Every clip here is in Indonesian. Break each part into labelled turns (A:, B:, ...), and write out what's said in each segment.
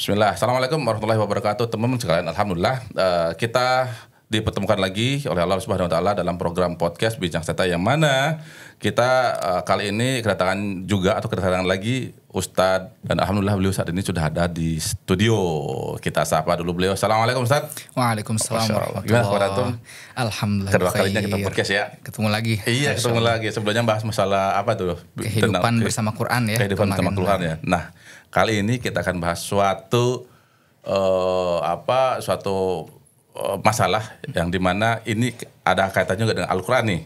A: Bismillah. Assalamualaikum warahmatullahi wabarakatuh. Teman-teman sekalian, alhamdulillah kita dipertemukan lagi oleh Allah Subhanahu wa taala dalam program podcast Bincang Setai, yang mana kita kali ini kedatangan lagi Ustadz, dan alhamdulillah beliau saat ini sudah ada di studio. Kita sapa dulu beliau. Assalamualaikum Ustadz.
B: Waalaikumsalam
A: warahmatullahi wabarakatuh.
B: Alhamdulillah.
A: Kedua kalinya kita podcast ya.
B: Ketemu lagi.
A: Iya, ketemu lagi. Sebelumnya bahas masalah apa tuh?
B: Kehidupan bersama Quran ya.
A: Kehidupan bersama Quran ya. Nah, kali ini kita akan bahas suatu masalah yang dimana ini ada kaitannya juga dengan Al-Quran nih.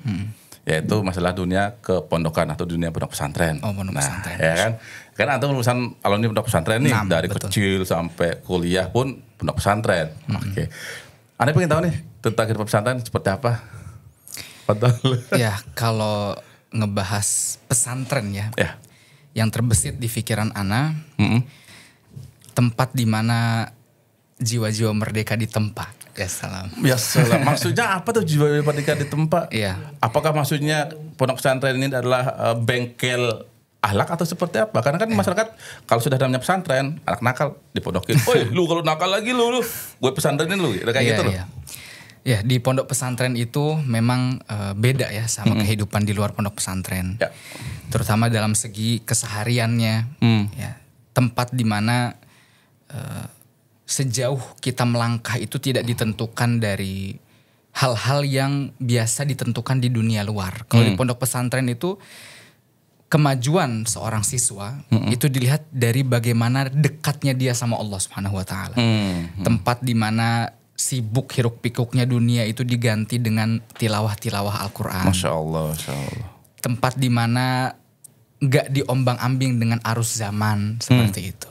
A: Yaitu masalah dunia kepondokan atau dunia pondok pesantren.
B: Oh, pondok pesantren.
A: Ya kan? Karena antum lulusan alumni pondok pesantren nih, dari
B: betul.
A: kecil sampai kuliah pun pondok pesantren. Oke. Anda pengen tahu nih tentang kehidupan pesantren seperti apa? Betul.
B: Ya, kalau ngebahas pesantren ya. Yang terbesit di pikiran Ana, tempat di mana jiwa-jiwa merdeka ditempa. Ya salam.
A: Ya salam. Maksudnya apa tuh jiwa merdeka ditempa?
B: Iya.
A: Apakah maksudnya pondok pesantren ini adalah bengkel ahlak atau seperti apa? Karena kan masyarakat kalau sudah namanya pesantren, anak nakal dipondokin. Oi, lu kalau nakal lagi lu gue pesantrenin lu. Kayak gitu loh.
B: Ya, di pondok pesantren itu memang beda ya sama kehidupan di luar pondok pesantren.
A: Ya.
B: Terutama dalam segi kesehariannya. Ya, tempat di mana sejauh kita melangkah itu tidak ditentukan dari hal-hal yang biasa ditentukan di dunia luar. Kalau di pondok pesantren itu kemajuan seorang siswa itu dilihat dari bagaimana dekatnya dia sama Allah Subhanahu wa taala. Tempat di mana sibuk hiruk pikuknya dunia itu diganti dengan tilawah-tilawah Al-Qur'an.
A: Masya Allah, Masya Allah.
B: Tempat di mana gak diombang-ambing dengan arus zaman seperti itu.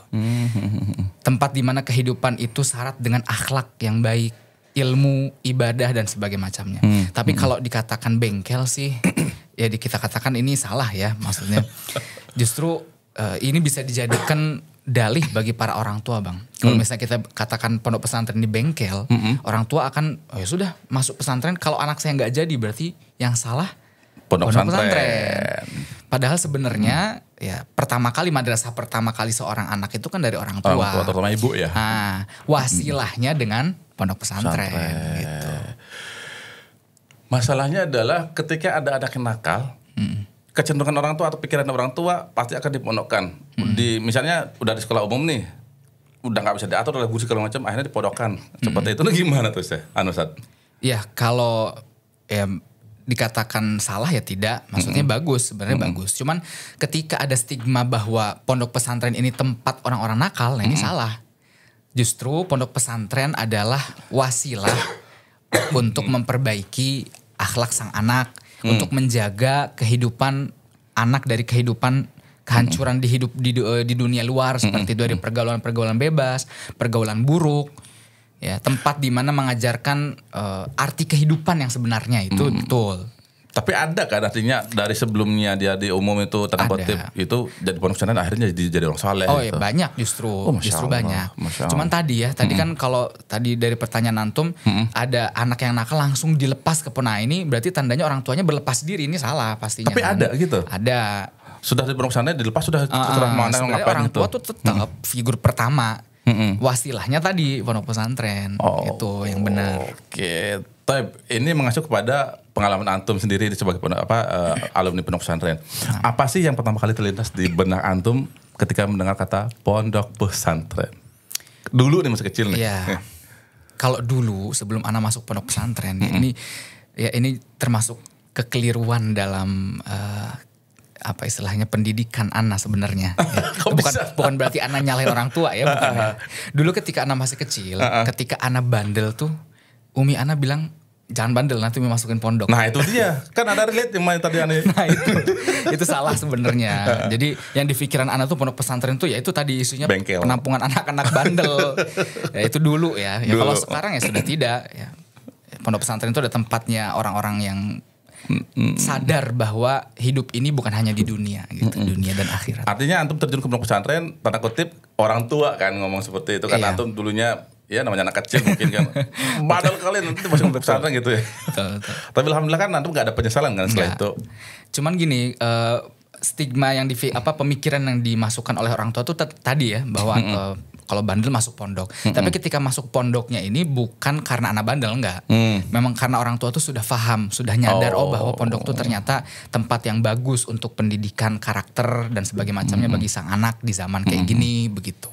B: Tempat di mana kehidupan itu syarat dengan akhlak yang baik, ilmu, ibadah dan sebagainya macamnya. Tapi kalau dikatakan bengkel sih, ya kita katakan ini salah ya maksudnya. Justru ini bisa dijadikan dalih bagi para orang tua, Bang. Kalau misalnya kita katakan pondok pesantren di bengkel, orang tua akan, oh ya sudah masuk pesantren. Kalau anak saya nggak jadi berarti yang salah pondok pesantren. Padahal sebenarnya ya madrasah pertama kali seorang anak itu kan dari orang tua.
A: Orang tua terutama ibu ya.
B: Nah, wasilahnya dengan pondok pesantren. Gitu.
A: Masalahnya adalah ketika ada anak yang nakal, kecenderungan orang tua atau pikiran orang tua pasti akan dipondokkan. Misalnya udah di sekolah umum nih, udah nggak bisa diatur oleh guru segala macam, akhirnya dipondokkan. Seperti itu gimana tuh Ustaz?
B: Ya kalau dikatakan salah ya tidak, maksudnya bagus, sebenarnya bagus. Cuman ketika ada stigma bahwa pondok pesantren ini tempat orang-orang nakal, nah ini salah. Justru pondok pesantren adalah wasilah untuk memperbaiki akhlak sang anak, untuk menjaga kehidupan anak dari kehidupan kehancuran di dunia luar seperti dari pergaulan-pergaulan bebas, pergaulan buruk. Ya, tempat di mana mengajarkan arti kehidupan yang sebenarnya itu betul.
A: Tapi ada kan artinya dari sebelumnya dia di umum itu tanda kutip itu jadi pondok pesantren akhirnya jadi orang saleh.
B: Oh
A: gitu.
B: Ya banyak justru banyak.
A: Cuman
B: tadi kan kalau tadi dari pertanyaan antum ada anak yang nakal langsung dilepas ke pondok, ini berarti tandanya orang tuanya berlepas diri, ini salah pastinya.
A: Tapi ada gitu.
B: Ada.
A: Sudah di pondok pesantren dilepas sudah terserah mana ngapain
B: orang
A: gitu.
B: Tua tuh tetap figur pertama. Wasilahnya tadi pondok pesantren itu yang benar.
A: Oke, ini mengacu kepada pengalaman antum sendiri sebagai alumni pondok pesantren. Apa sih yang pertama kali terlintas di benak antum ketika mendengar kata pondok pesantren? Dulu nih masih kecil nih.
B: Iya. Kalau dulu sebelum Ana masuk pondok pesantren, ini termasuk kekeliruan dalam istilahnya pendidikan Ana sebenarnya. Bukan berarti Ana nyalahin orang tua ya, bukan. Ya. Dulu ketika Ana masih kecil, ketika Ana bandel tuh, Umi Ana bilang jangan bandel nanti Umi masukin pondok.
A: Nah itu dia, kan ada relate yang tadi Ana.
B: Nah itu salah sebenarnya. Jadi yang di pikiran Ana tuh pondok pesantren tuh ya itu tadi isunya bengkel. Penampungan anak-anak bandel. Ya itu dulu ya. Ya kalau sekarang ya sudah tidak. Ya. Pondok pesantren itu ada tempatnya orang-orang yang sadar bahwa hidup ini bukan hanya di dunia gitu, dunia dan akhirat.
A: Artinya antum terjun ke pondok pesantren tanda kutip orang tua kan ngomong seperti itu kan. Antum dulunya ya namanya anak kecil mungkin kan badal kalian nanti masuk pondok pesantren gitu ya. Betul. Tapi alhamdulillah kan antum gak ada penyesalan kan setelah itu.
B: Cuman gini, stigma yang pemikiran yang dimasukkan oleh orang tua tuh tadi ya bahwa kalau bandel masuk pondok. Tapi ketika masuk pondoknya ini bukan karena anak bandel, enggak. Memang karena orang tua tuh sudah paham, sudah nyadar bahwa pondok tuh ternyata tempat yang bagus untuk pendidikan karakter dan sebagainya macamnya bagi sang anak di zaman kayak gini begitu.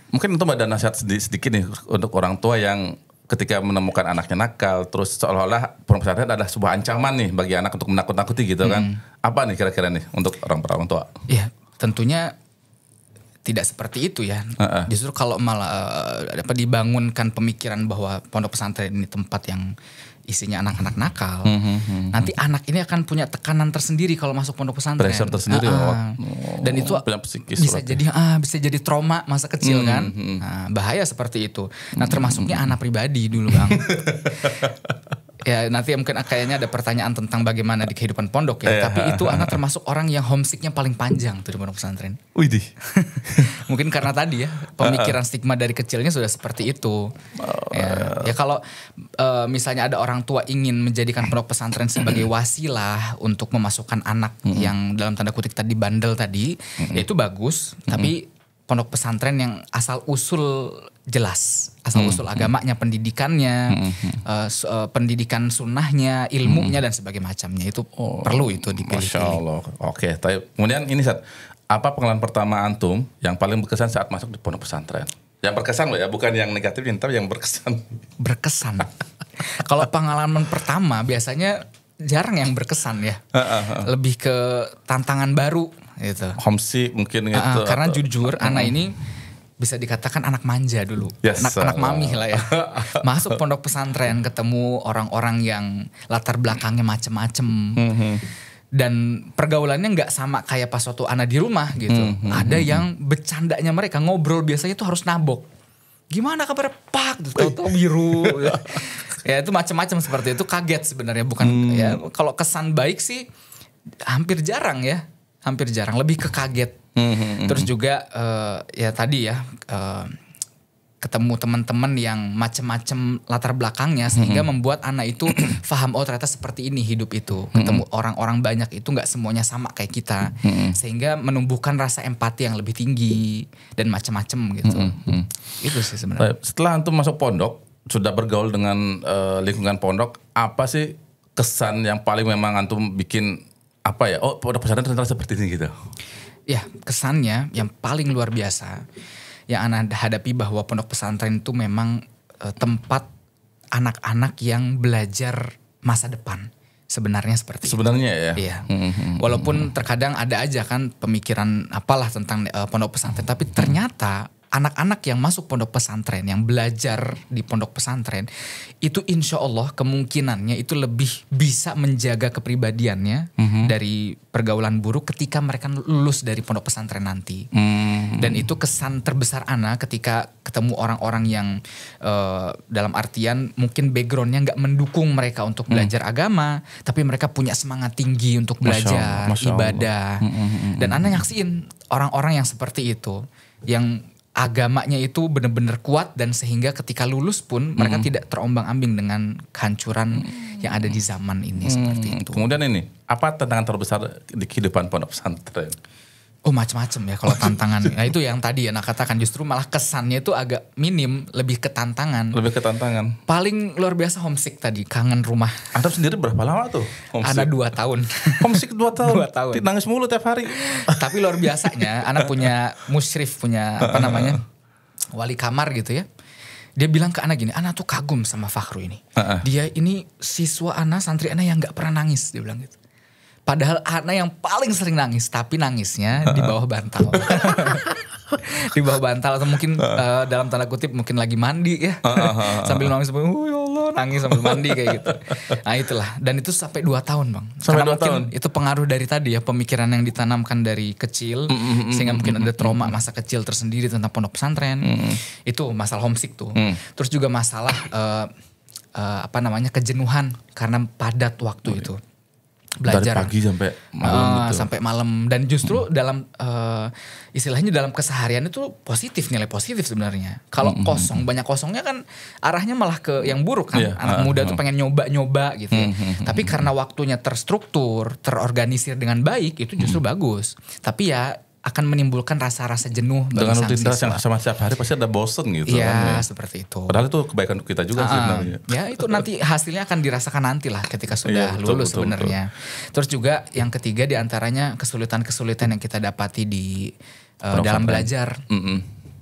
A: Mungkin untuk ada nasihat sedikit nih untuk orang tua yang ketika menemukan anaknya nakal, terus seolah-olah pondok pesantren adalah sebuah ancaman nih bagi anak untuk menakut-nakuti gitu kan. Apa nih kira-kira nih untuk orang tua?
B: Iya, tentunya tidak seperti itu ya. Justru kalau malah dibangunkan pemikiran bahwa pondok pesantren ini tempat yang isinya anak-anak nakal, nanti anak ini akan punya tekanan tersendiri kalau masuk pondok pesantren.
A: Pressure tersendiri.
B: Dan itu bisa jadi trauma masa kecil kan. Nah, bahaya seperti itu. Nah, termasuknya anak pribadi dulu Bang. Ya nanti mungkin kayaknya ada pertanyaan tentang bagaimana di kehidupan pondok ya. Tapi itu anak termasuk orang yang homesicknya paling panjang tuh di pondok pesantren.
A: Widih.
B: Mungkin karena tadi ya pemikiran stigma dari kecilnya sudah seperti itu. Ya kalau misalnya ada orang tua ingin menjadikan pondok pesantren sebagai wasilah untuk memasukkan anak yang dalam tanda kutip tadi bandel tadi, ya itu bagus. Tapi pondok pesantren yang asal usul jelas, asal usul agamanya, pendidikannya, pendidikan sunnahnya, ilmunya dan sebagainya macamnya itu perlu itu dipilih.
A: Masya Allah. Oke, kemudian ini Sat, apa pengalaman pertama antum yang paling berkesan saat masuk di pondok pesantren? Yang berkesan loh ya, bukan yang negatif, tapi yang berkesan.
B: Berkesan. Kalau pengalaman pertama biasanya jarang yang berkesan ya, lebih ke tantangan baru gitu.
A: Homesick mungkin gitu.
B: Karena jujur anak ini bisa dikatakan anak manja dulu, anak mami lah ya. Masuk pondok pesantren ketemu orang-orang yang latar belakangnya macem-macem. Dan pergaulannya nggak sama kayak pas waktu anak di rumah gitu. Ada yang bercandanya mereka ngobrol biasanya tuh harus nabok. Gimana kabar Pak? Tahu-tahu biru. Ya itu macam-macam seperti itu, kaget sebenarnya bukan ya. Kalau kesan baik sih hampir jarang ya. Hampir jarang, lebih ke kaget. Terus juga ya tadi ya ketemu teman-teman yang macem-macem latar belakangnya sehingga membuat anak itu paham ternyata seperti ini hidup itu. Ketemu orang-orang banyak itu nggak semuanya sama kayak kita, sehingga menumbuhkan rasa empati yang lebih tinggi dan macem-macem gitu. Itu sih sebenarnya.
A: Setelah antum masuk pondok, sudah bergaul dengan lingkungan pondok, apa sih kesan yang paling memang antum bikin apa ya? Oh, pondok pesantren ternyata seperti ini gitu.
B: Ya, kesannya yang paling luar biasa yang Ana hadapi bahwa pondok pesantren itu memang tempat anak-anak yang belajar masa depan. Sebenarnya seperti
A: sebenarnya
B: itu.
A: Ya.
B: Iya. Walaupun terkadang ada aja kan pemikiran apalah tentang pondok pesantren, tapi ternyata anak-anak yang masuk pondok pesantren, yang belajar di pondok pesantren, itu insya Allah kemungkinannya itu lebih bisa menjaga kepribadiannya dari pergaulan buruk ketika mereka lulus dari pondok pesantren nanti. Dan itu kesan terbesar Ana ketika ketemu orang-orang yang dalam artian mungkin backgroundnya nggak mendukung mereka untuk belajar agama, tapi mereka punya semangat tinggi untuk belajar, ibadah. Dan Ana nyaksiin orang-orang yang seperti itu, yang agamanya itu benar-benar kuat dan sehingga ketika lulus pun mereka tidak terombang-ambing dengan kehancuran yang ada di zaman ini seperti itu.
A: Kemudian ini, apa tantangan terbesar di kehidupan pondok pesantren?
B: Oh macam-macam ya kalau tantangan. Nah itu yang tadi Ana katakan, justru malah kesannya itu agak minim, lebih ke tantangan.
A: Lebih ke tantangan.
B: Paling luar biasa homesick tadi, kangen rumah.
A: Anda sendiri berapa lama tuh homesick?
B: Ana 2 tahun.
A: Homesick 2 tahun?
B: 2 tahun.
A: Nangis mulu tiap hari.
B: Tapi luar biasanya, Ana punya musyrif, punya apa namanya, wali kamar gitu ya. Dia bilang ke Ana gini, Ana tuh kagum sama Fakhru ini. Dia ini siswa Ana, santri Ana yang gak pernah nangis, dia bilang gitu. Padahal Ana yang paling sering nangis, tapi nangisnya di bawah bantal. Di bawah bantal atau mungkin dalam tanda kutip mungkin lagi mandi ya. Sambil nangis, ya Allah, nangis sambil mandi kayak gitu. Nah itulah, dan itu sampai 2 tahun Bang.
A: Sampai
B: karena
A: 2
B: mungkin
A: tahun?
B: itu pengaruh dari tadi ya, pemikiran yang ditanamkan dari kecil, sehingga mungkin ada trauma masa kecil tersendiri tentang pondok pesantren. Itu masalah homesick tuh. Terus juga masalah apa namanya, kejenuhan karena padat waktu itu. Belajar
A: dari pagi sampai malam gitu.
B: Sampai malam, dan justru dalam istilahnya dalam keseharian itu positif, nilai positif sebenarnya. Kalau kosong, banyak kosongnya kan arahnya malah ke yang buruk kan. Anak muda tuh pengen nyoba-nyoba gitu ya. Tapi karena waktunya terstruktur, terorganisir dengan baik, itu justru bagus. Tapi ya akan menimbulkan rasa-rasa jenuh bagi
A: Dengan
B: sang
A: rutinitas yang
B: siswa.
A: sama setiap hari pasti ada bosen gitu
B: Iya,
A: kan. Ya.
B: seperti itu.
A: Padahal itu kebaikan kita juga sih sebenarnya.
B: Ya itu nanti hasilnya akan dirasakan nanti lah ketika
A: Iya,
B: sudah
A: betul,
B: lulus
A: betul,
B: sebenarnya. Terus juga yang ketiga diantaranya kesulitan-kesulitan yang kita dapati di dalam belajar.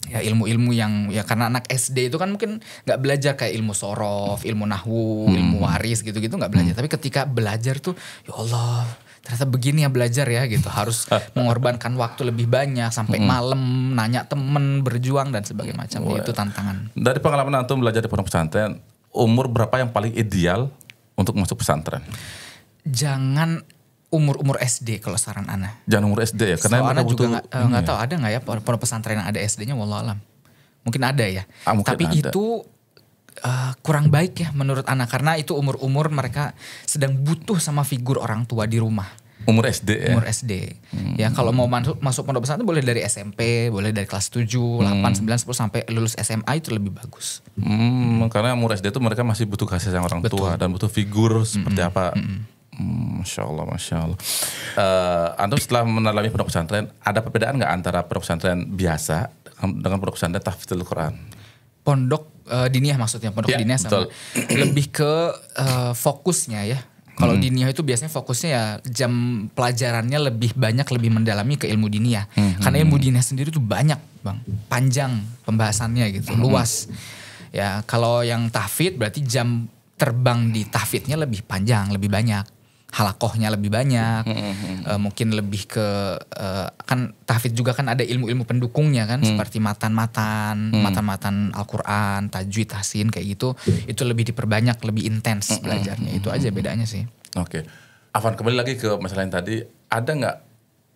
B: Ya ilmu-ilmu yang ya karena anak SD itu kan mungkin nggak belajar kayak ilmu sorof, ilmu nahwu, ilmu waris gitu-gitu nggak belajar. Tapi ketika belajar tuh ya Allah ternyata begini ya belajar ya gitu. Harus mengorbankan waktu lebih banyak sampai malam nanya temen berjuang dan sebagainya macam. Itu tantangan.
A: Dari pengalaman antum belajar di pondok pesantren, umur berapa yang paling ideal untuk masuk pesantren?
B: Jangan umur SD kalau saran ana.
A: Jangan umur SD ya, karena
B: Setahu ana
A: mereka
B: juga
A: butuh
B: nggak tahu ada nggak ya pondok pesantren yang ada SD-nya wallahualam. Mungkin ada ya.
A: Mungkin
B: Tapi
A: ada.
B: itu kurang baik ya menurut ana karena itu umur-umur mereka sedang butuh sama figur orang tua di rumah.
A: umur SD ya.
B: Umur SD. Ya kalau mau masuk pondok pesantren boleh dari SMP, boleh dari kelas 7, 8, 9, 10 sampai lulus SMA itu lebih bagus.
A: Karena umur SD itu mereka masih butuh kasih sayang orang tua dan butuh figur seperti apa. Masya Allah, Masya Allah. Antum setelah menalami pondok pesantren, ada perbedaan nggak antara pondok pesantren biasa dengan pondok pesantren tahfidzul Quran?
B: Pondok diniyah maksudnya, pondok
A: Ya,
B: diniyah sama lebih ke fokusnya ya. Kalau diniyah itu biasanya fokusnya ya jam pelajarannya lebih banyak, lebih mendalami ke ilmu diniyah. Karena ilmu diniyah sendiri tuh banyak bang, panjang pembahasannya gitu, luas. Ya kalau yang tahfidz berarti jam terbang di tahfidznya lebih panjang, lebih banyak. Halakohnya lebih banyak, mungkin lebih ke kan tahfidz juga kan ada ilmu-ilmu pendukungnya kan, seperti matan-matan Al-Quran, tajwid, tahsin kayak gitu, itu lebih diperbanyak, lebih intens belajarnya, itu aja bedanya sih.
A: Oke. Afan, kembali lagi ke masalah yang tadi, ada nggak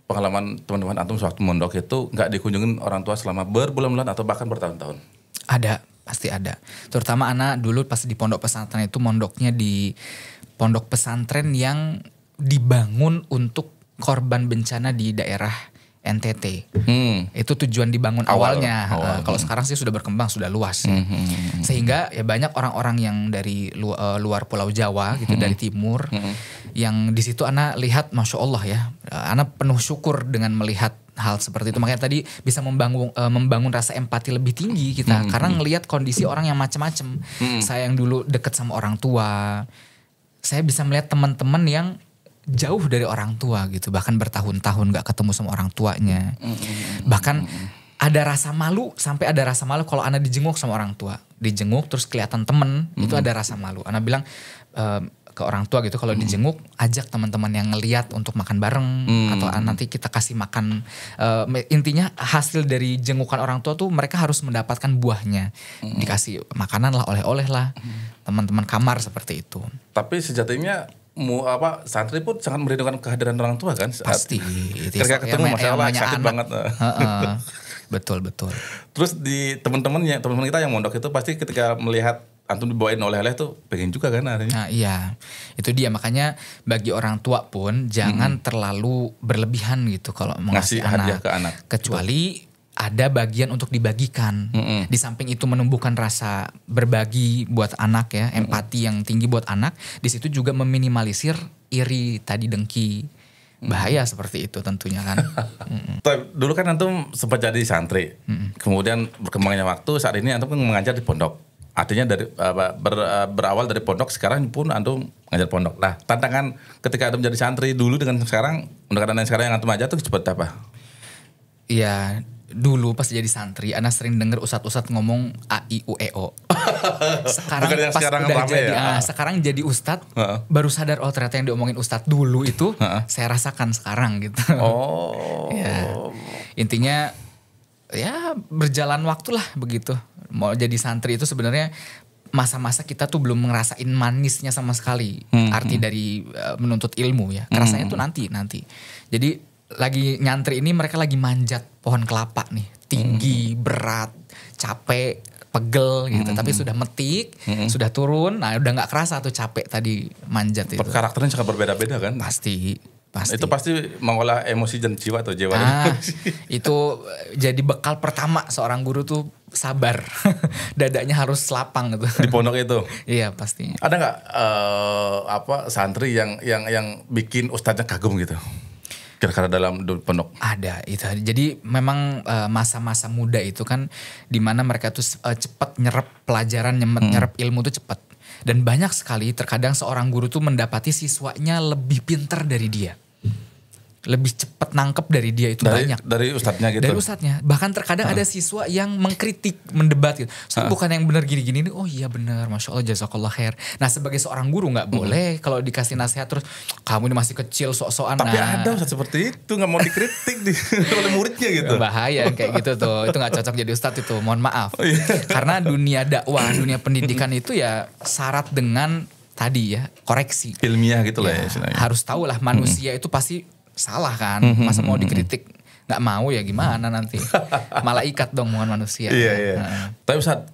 A: pengalaman teman-teman antum sewaktu mondok itu nggak dikunjungin orang tua selama berbulan-bulan atau bahkan bertahun-tahun?
B: Ada, pasti ada. Terutama anak dulu pas di pondok pesantren itu mondoknya di pondok pesantren yang dibangun untuk korban bencana di daerah NTT. Itu tujuan dibangun awalnya. Kalau sekarang sih sudah berkembang, sudah luas. Sehingga ya banyak orang-orang yang dari luar Pulau Jawa gitu, dari timur, yang di situ anak lihat, masya Allah ya, anak penuh syukur dengan melihat hal seperti itu. Makanya tadi bisa membangun rasa empati lebih tinggi kita, karena ngelihat kondisi orang yang macam-macam. Saya yang dulu deket sama orang tua, saya bisa melihat teman-teman yang jauh dari orang tua gitu, bahkan bertahun-tahun gak ketemu sama orang tuanya. Bahkan ada rasa malu, sampai ada rasa malu kalau anak dijenguk sama orang tua. Dijenguk terus kelihatan temen, itu ada rasa malu. Anak bilang ke orang tua gitu, kalau dijenguk ajak teman-teman yang ngeliat untuk makan bareng, atau nanti kita kasih makan. Intinya hasil dari jengukan orang tua tuh mereka harus mendapatkan buahnya. Dikasih makanan lah, oleh-oleh lah, teman-teman kamar seperti itu.
A: Tapi sejatinya santri pun sangat merindukan kehadiran orang tua kan?
B: Pasti.
A: Ketika ketemu masalah sakit banget.
B: Betul.
A: Terus di teman-teman kita yang mondok itu pasti ketika melihat antum dibawain oleh-oleh tuh pengen juga kan artinya.
B: Nah iya, itu dia, makanya bagi orang tua pun jangan terlalu berlebihan gitu kalau
A: Ngasih
B: mengasih
A: hadiah
B: anak.
A: ke anak.
B: Kecuali ada bagian untuk dibagikan. Di samping itu menumbuhkan rasa berbagi buat anak ya, empati yang tinggi buat anak. Di situ juga meminimalisir iri, tadi dengki. Bahaya seperti itu tentunya kan.
A: Dulu kan antum sempat jadi santri. Kemudian berkembangnya waktu, saat ini antum kan mengajar di pondok. Artinya dari berawal dari pondok, sekarang pun antum ngajar pondok. Nah, tantangan ketika antum jadi santri dulu dengan sekarang, pendekatan yang sekarang yang antum ajar tuh seperti apa?
B: Iya, dulu pas jadi santri, ana sering denger ustadz ngomong A I U E O. Sekarang pas
A: sekarang
B: udah
A: rame
B: jadi,
A: ya?
B: sekarang jadi ustadz, baru sadar oh ternyata yang diomongin ustadz dulu itu saya rasakan sekarang gitu.
A: Oh.
B: Ya, intinya ya berjalan waktu lah begitu. Mau jadi santri itu sebenarnya masa-masa kita tuh belum ngerasain manisnya sama sekali. Arti dari menuntut ilmu ya. Kerasanya tuh nanti. Jadi lagi nyantri ini mereka lagi manjat pohon kelapa nih, tinggi, berat, capek, pegel gitu. Tapi sudah metik, sudah turun, nah udah nggak kerasa tuh capek tadi manjat itu.
A: Karakternya sangat berbeda-beda kan?
B: Pasti.
A: Itu pasti mengolah emosi dan jiwa atau jiwa.
B: Itu jadi bekal pertama seorang guru tuh sabar. Dadanya harus lapang gitu.
A: Di pondok itu.
B: Iya pastinya.
A: Ada nggak santri yang bikin ustadznya kagum gitu? Kira-kira dalam pondok.
B: Ada itu. Jadi memang masa-masa muda itu kan dimana mereka tuh cepat nyerap pelajaran, nyerap ilmu tuh cepat. Dan banyak sekali terkadang seorang guru tuh mendapati siswanya lebih pintar dari dia. Lebih cepat nangkep dari dia itu banyak.
A: Dari ustadznya gitu?
B: Dari ustadznya. Bahkan terkadang ada siswa yang mengkritik, mendebat gitu. Ustadz bukan yang benar gini-gini nih. Oh iya benar, Masya Allah, jazakallah khair. Nah sebagai seorang guru gak boleh kalau dikasih nasihat terus, kamu ini masih kecil sok-sokan.
A: Tapi ada ustadz seperti itu, gak mau dikritik oleh muridnya gitu.
B: Bahaya kayak gitu tuh. Itu gak cocok jadi ustadz itu, mohon maaf. Karena dunia dakwah, dunia pendidikan itu ya syarat dengan tadi ya, koreksi.
A: Ilmiah gitu lah ya.
B: Harus tahu lah manusia itu pasti salah kan, masa mau dikritik nggak mau ya gimana nanti, malaikat dong mohon manusia.
A: Iya. Tapi Ustadz,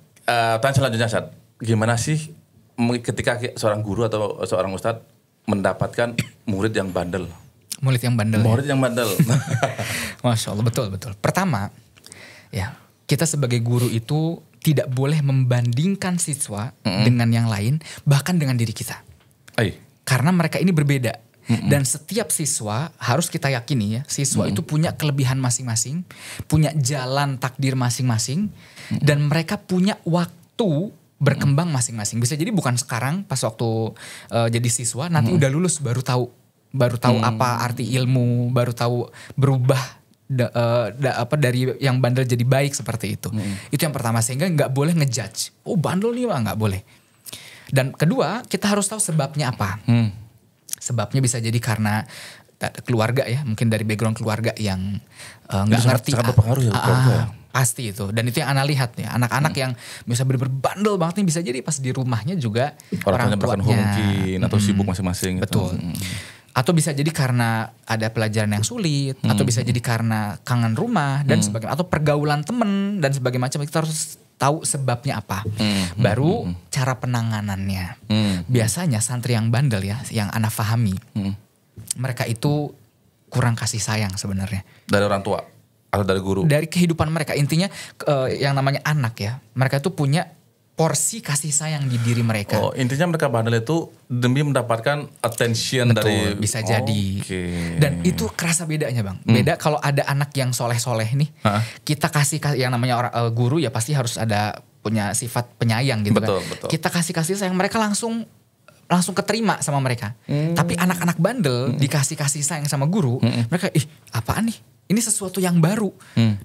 A: tanya selanjutnya Ustadz, gimana sih ketika seorang guru atau seorang ustadz mendapatkan murid yang bandel?
B: Murid yang bandel.
A: Murid yang bandel.
B: Masya Allah, betul. Pertama, ya kita sebagai guru itu tidak boleh membandingkan siswa dengan yang lain, bahkan dengan diri kita. Karena mereka ini berbeda. Dan setiap siswa harus kita yakini ya, siswa itu punya kelebihan masing-masing, punya jalan takdir masing-masing, dan mereka punya waktu berkembang masing-masing. Bisa jadi bukan sekarang pas waktu jadi siswa, nanti udah lulus baru tahu apa arti ilmu, baru tahu berubah dari yang bandel jadi baik seperti itu. Itu yang pertama, sehingga nggak boleh ngejudge. Oh bandel nih nggak boleh. Dan kedua, kita harus tahu sebabnya apa. Sebabnya bisa jadi karena keluarga ya, mungkin dari background keluarga yang nggak ngerti.
A: Sangat berpengaruh ya keluarga.
B: Pasti itu. Dan itu yang Ana lihat ya, anak-anak yang bisa bener-bener bandel banget nih, bisa jadi pas di rumahnya juga orang tuanya
A: mungkin atau sibuk masing-masing.
B: Betul. Gitu. Atau bisa jadi karena ada pelajaran yang sulit, atau bisa jadi karena kangen rumah dan sebagainya, atau pergaulan temen dan sebagainya macam. Kita harus tahu sebabnya apa. Baru cara penanganannya. Biasanya santri yang bandel ya, yang Ana pahami, mereka itu kurang kasih sayang sebenarnya.
A: Dari orang tua atau dari guru? Dari
B: kehidupan mereka. Intinya yang namanya anak ya, mereka itu punya porsi kasih sayang di diri mereka.
A: Oh, intinya mereka bandel itu demi mendapatkan attention. Betul, dari...
B: bisa jadi. Dan itu kerasa bedanya Bang. Beda kalau ada anak yang soleh-soleh nih. Kita kasih yang namanya orang guru ya pasti harus ada punya sifat penyayang gitu kan. Betul. Kita kasih sayang, mereka langsung keterima sama mereka. Tapi anak-anak bandel dikasih kasih sayang sama guru, mereka apaan nih? Ini sesuatu yang baru.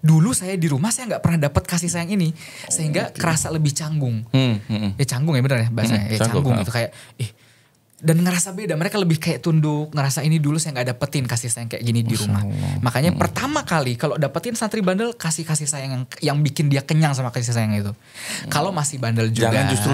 B: Dulu saya di rumah saya nggak pernah dapat kasih sayang ini, sehingga kerasa lebih canggung. Canggung ya benar ya bahasanya. Canggung itu kayak dan ngerasa beda. Mereka lebih kayak tunduk, ngerasa ini dulu saya nggak dapetin kasih sayang kayak gini di rumah. Makanya pertama kali kalau dapetin santri bandel, kasih sayang yang bikin dia kenyang sama kasih sayang itu. Kalau masih bandel juga,
A: jangan justru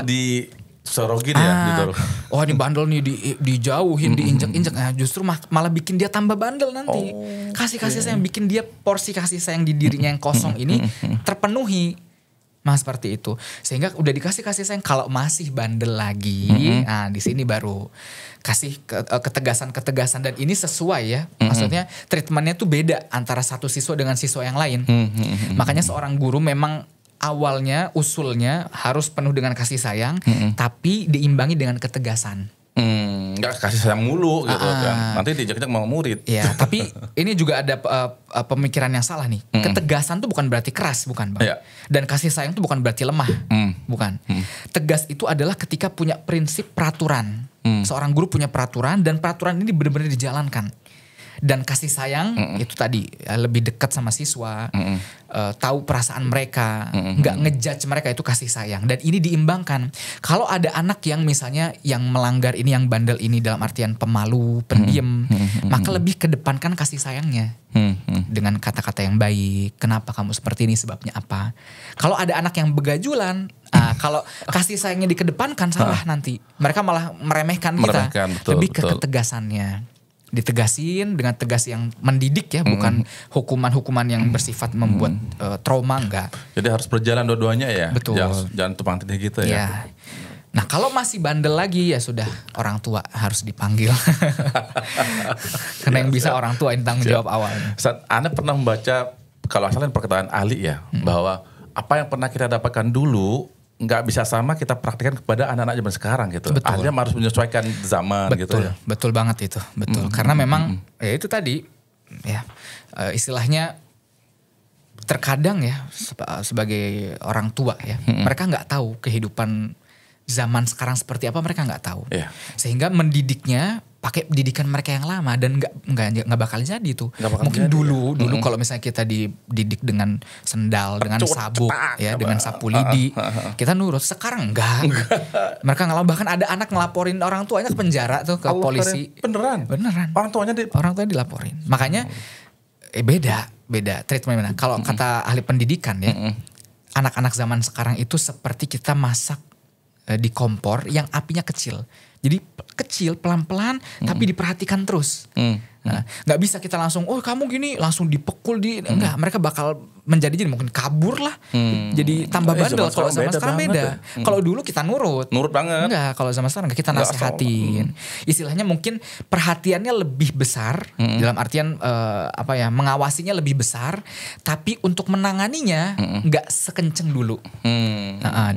A: sorogin ya gitu.
B: Oh ini bandel nih dijauhin, diinjek-injek. Nah, justru malah bikin dia tambah bandel nanti. Kasih sayang bikin dia porsi kasih sayang di dirinya yang kosong ini terpenuhi. Seperti itu. Sehingga udah dikasih sayang, kalau masih bandel lagi, nah di sini baru kasih ketegasan dan ini sesuai ya. Maksudnya treatmentnya tuh beda antara satu siswa dengan siswa yang lain. Makanya seorang guru memang awalnya usulnya harus penuh dengan kasih sayang, tapi diimbangi dengan ketegasan.
A: Gak kasih sayang mulu gitu kan. Nanti diajak-ajak mau murid.
B: Ya, tapi ini juga ada pemikiran yang salah nih. Ketegasan tuh bukan berarti keras, bukan Bang. Dan kasih sayang tuh bukan berarti lemah, bukan. Tegas itu adalah ketika punya prinsip peraturan. Seorang guru punya peraturan dan peraturan ini benar-benar dijalankan. Dan kasih sayang itu tadi lebih dekat sama siswa, tahu perasaan mereka, nggak ngejudge mereka, itu kasih sayang. Dan ini diimbangkan. Kalau ada anak yang misalnya yang melanggar ini, yang bandel ini dalam artian pemalu, pendiam, maka lebih kedepankan kasih sayangnya dengan kata-kata yang baik. Kenapa kamu seperti ini, sebabnya apa? Kalau ada anak yang begajulan, kalau kasih sayangnya dikedepankan salah nanti. Mereka malah meremehkan kita. Lebih ke ketegasannya. Ditegasin dengan tegas yang mendidik ya, bukan hukuman-hukuman yang bersifat membuat trauma, enggak.
A: Jadi harus berjalan dua-duanya ya.
B: Betul.
A: Jangan tumpang tindih gitu ya.
B: Nah kalau masih bandel lagi ya sudah, orang tua harus dipanggil. Karena yang bisa orang tua, ini tanggung jawab awalnya.
A: Anda pernah membaca, kalau asalnya perkataan Ali ya, bahwa apa yang pernah kita dapatkan dulu nggak bisa sama kita praktikkan kepada anak-anak zaman sekarang gitu. Akhirnya harus menyesuaikan zaman gitu ya.
B: Betul banget itu, betul. Karena memang ya itu tadi ya istilahnya terkadang ya sebagai orang tua ya, mereka nggak tahu kehidupan zaman sekarang seperti apa, mereka nggak tahu.
A: Iya.
B: Sehingga mendidiknya pakai didikan mereka yang lama dan nggak bakal jadi tuh. Mungkin
A: jadi,
B: dulu kalau misalnya kita dididik dengan sendal, dengan sabuk ya, dengan sapu lidi, kita nurut. Sekarang enggak. Mereka bahkan ada anak ngelaporin orang tuanya ke penjara tuh, ke polisi.
A: Beneran. Orang tuanya
B: dilaporin. Makanya beda treatment. Kalau kata ahli pendidikan ya, anak-anak zaman sekarang itu seperti kita masak di kompor yang apinya kecil. Jadi kecil, pelan-pelan, tapi diperhatikan terus. Nah, nggak bisa kita langsung, oh kamu gini, langsung dipekul enggak. Mereka bakal jadi mungkin kabur lah. Jadi tambah bandel. Kalau zaman sekarang beda. Kalau dulu kita nurut
A: banget.
B: Enggak, kalau zaman sekarang kita nasihatin. Istilahnya mungkin perhatiannya lebih besar, dalam artian mengawasinya lebih besar, tapi untuk menanganinya nggak sekenceng dulu.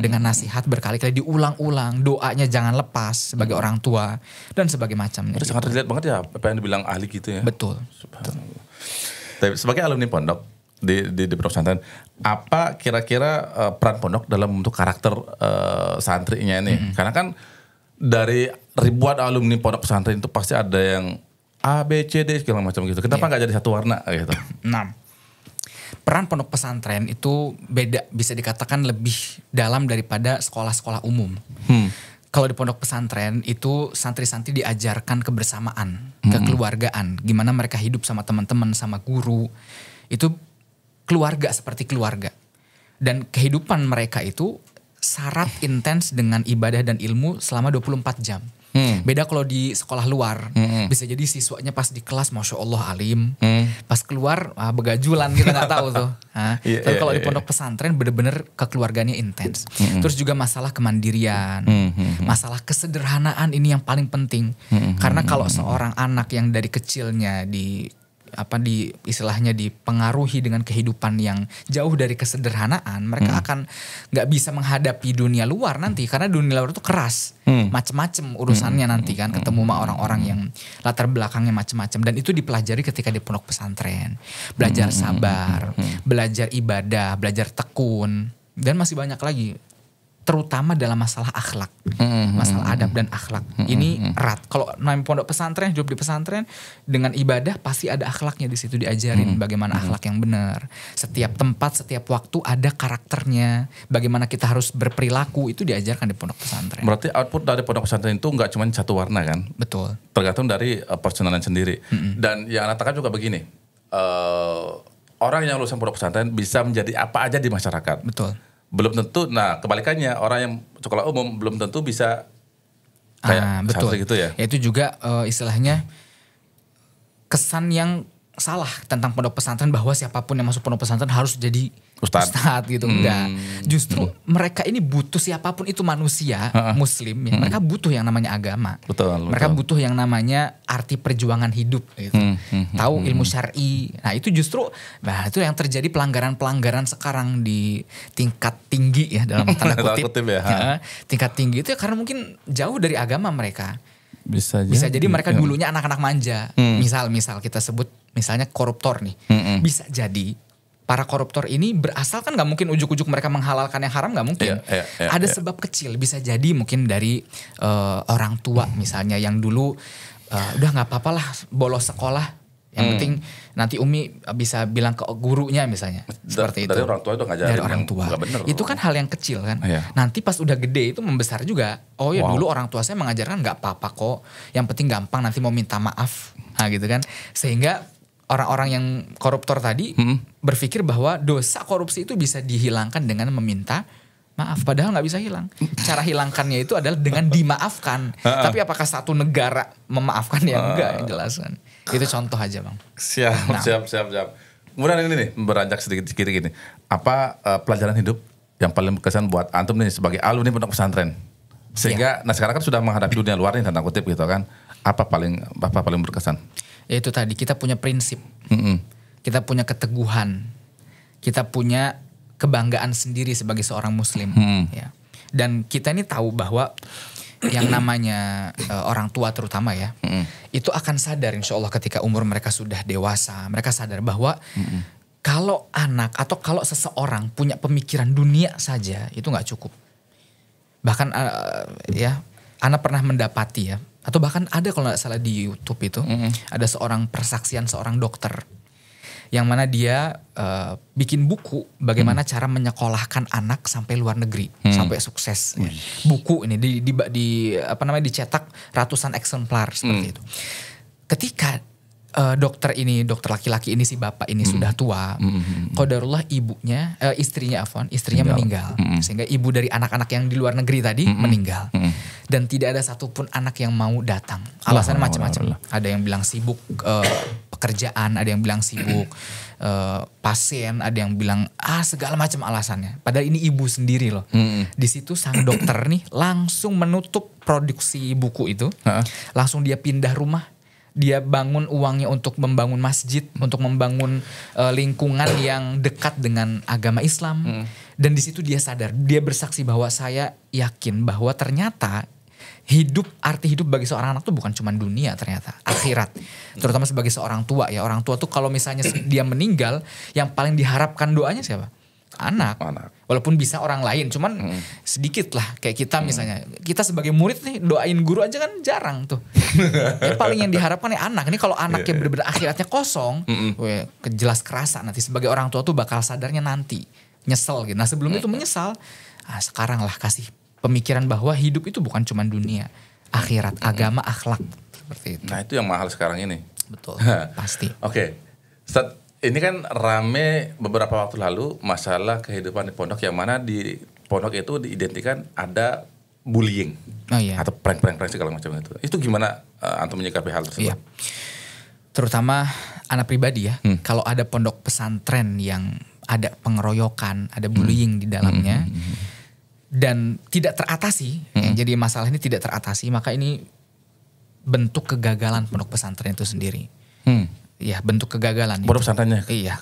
B: Dengan nasihat berkali-kali diulang-ulang, doanya jangan lepas sebagai orang tua dan sebagai macamnya.
A: Itu sangat relate banget ya apa yang dibilang ahli gitu ya.
B: Betul.
A: Tapi sebagai alumni pondok di pondok pesantren, apa kira-kira peran pondok dalam membentuk karakter santrinya ini? Karena kan dari ribuan alumni pondok pesantren itu pasti ada yang A, B, C, D segala macam gitu. Kenapa nggak jadi satu warna gitu?
B: Nah, peran pondok pesantren itu beda, bisa dikatakan lebih dalam daripada sekolah-sekolah umum. Kalau di pondok pesantren itu santri-santri diajarkan kebersamaan, kekeluargaan, gimana mereka hidup sama teman-teman, sama guru. Itu keluarga seperti keluarga. Dan kehidupan mereka itu syarat intens dengan ibadah dan ilmu selama 24 jam. Beda kalau di sekolah luar, bisa jadi siswanya pas di kelas Masya Allah alim, pas keluar begajulan, kita nggak tahu tuh. Tapi kalau di pondok pesantren bener-bener kekeluarganya intens. Terus juga masalah kemandirian, masalah kesederhanaan ini yang paling penting. Karena kalau seorang anak yang dari kecilnya istilahnya dipengaruhi dengan kehidupan yang jauh dari kesederhanaan, mereka akan nggak bisa menghadapi dunia luar nanti, karena dunia luar itu keras, macem-macem urusannya nanti kan, ketemu sama orang-orang yang latar belakangnya macem-macem, dan itu dipelajari ketika di pondok pesantren, belajar sabar, belajar ibadah, belajar tekun, dan masih banyak lagi. Terutama dalam masalah akhlak, masalah adab dan akhlak. Ini erat. Kalau namanya pondok pesantren, hidup di pesantren dengan ibadah pasti ada akhlaknya di situ, diajarin bagaimana akhlak yang benar. Setiap tempat, setiap waktu ada karakternya. Bagaimana kita harus berperilaku itu diajarkan di pondok pesantren.
A: Berarti output dari pondok pesantren itu nggak cuma satu warna kan?
B: Betul.
A: Tergantung dari personalan sendiri. Dan yang katakan juga begini, orang yang lulusan pondok pesantren bisa menjadi apa aja di masyarakat.
B: Betul.
A: Belum tentu, nah kebalikannya orang yang sekolah umum belum tentu bisa kayak
B: betul
A: gitu ya.
B: Itu juga istilahnya kesan yang salah tentang pondok pesantren, bahwa siapapun yang masuk pondok pesantren harus jadi ustadz gitu. Enggak. Justru mereka ini butuh, siapapun itu manusia muslim ya, mereka butuh yang namanya agama. Mereka butuh yang namanya arti perjuangan hidup gitu. Tahu ilmu syar'i. Nah, itu justru itu yang terjadi pelanggaran-pelanggaran sekarang di tingkat tinggi ya, dalam tanda kutip. Tingkat tinggi itu ya karena mungkin jauh dari agama mereka. Bisa jadi mereka dulunya anak-anak manja. Misal kita sebut misalnya koruptor nih. Bisa jadi para koruptor ini berasal, kan gak mungkin ujuk-ujuk mereka menghalalkan yang haram, gak mungkin. Ada sebab kecil, bisa jadi mungkin dari orang tua misalnya yang dulu udah gak apa-apa lah bolos sekolah. Yang penting nanti Umi bisa bilang ke gurunya misalnya. Seperti itu.
A: Dari orang tua itu ngajarin
B: dari orang tua. Itu kan hal yang kecil kan. Nanti pas udah gede itu membesar juga. Oh ya dulu orang tua saya mengajarkan gak apa-apa kok. Yang penting gampang, nanti mau minta maaf. Nah gitu kan. Sehingga orang-orang yang koruptor tadi berpikir bahwa dosa korupsi itu bisa dihilangkan dengan meminta maaf. Padahal gak bisa hilang. Cara hilangkannya itu adalah dengan dimaafkan. Tapi apakah satu negara memaafkan? Ya enggak, yang jelas kan. Itu contoh aja Bang.
A: Siap. Kemudian ini nih, beranjak sedikit gini. Apa pelajaran hidup yang paling berkesan buat antum nih sebagai alumni pondok pesantren? Sehingga nah sekarang kan sudah menghadapi dunia luar nih, tanda kutip gitu kan. Apa paling berkesan? Ya itu tadi, kita punya prinsip, kita punya keteguhan, kita punya kebanggaan sendiri sebagai seorang muslim. Ya. Dan kita ini tahu bahwa
B: yang namanya orang tua terutama ya, itu akan sadar insya Allah ketika umur mereka sudah dewasa, mereka sadar bahwa kalau anak atau kalau seseorang punya pemikiran dunia saja itu nggak cukup. Bahkan ya, Ana pernah mendapati ya, atau bahkan ada kalau nggak salah di YouTube itu, ada seorang persaksian seorang dokter yang mana dia bikin buku bagaimana cara menyekolahkan anak sampai luar negeri, sampai sukses. Ya. Buku ini dicetak ratusan eksemplar seperti itu. Ketika dokter laki-laki ini, si bapak ini sudah tua, qadarullah istrinya meninggal. Sehingga ibu dari anak-anak yang di luar negeri tadi meninggal. Dan tidak ada satupun anak yang mau datang. Alasannya macam-macam. Ada yang bilang sibuk pekerjaan, ada yang bilang sibuk pasien, ada yang bilang segala macam alasannya. Padahal ini ibu sendiri loh. Di situ sang dokter nih langsung menutup produksi buku itu. Langsung dia pindah rumah. Dia bangun uangnya untuk membangun masjid, untuk membangun lingkungan yang dekat dengan agama Islam. Dan di situ dia sadar, dia bersaksi bahwa saya yakin bahwa ternyata arti hidup bagi seorang anak tuh bukan cuma dunia, ternyata akhirat. Terutama sebagai seorang tua ya. Orang tua tuh kalau misalnya dia meninggal, yang paling diharapkan doanya siapa? Anak. Walaupun bisa orang lain, cuman sedikit lah. Kayak kita misalnya, kita sebagai murid nih doain guru aja kan jarang tuh. Yang paling yang diharapkan ya anak. Ini kalau anaknya bener-bener akhiratnya kosong, jelas kerasa nanti sebagai orang tua tuh bakal sadarnya nanti. Nyesel gitu. Nah sebelum itu menyesal, sekarang lah kasih pemikiran bahwa hidup itu bukan cuma dunia, akhirat, agama, akhlak. Seperti itu.
A: Nah itu yang mahal sekarang ini.
B: Betul, pasti.
A: Oke. Ini kan rame beberapa waktu lalu masalah kehidupan di pondok, yang mana di pondok itu diidentikan ada bullying. Atau prank-prank segala macam itu. Itu gimana antum menyikapi hal tersebut?
B: Iya. Terutama anak pribadi ya. Kalau ada pondok pesantren yang ada pengeroyokan, ada bullying di dalamnya dan tidak teratasi, jadi masalah ini tidak teratasi, maka ini bentuk kegagalan pondok pesantren itu sendiri. Ya, bentuk kegagalan.
A: Pondok pesantrennya?
B: Iya.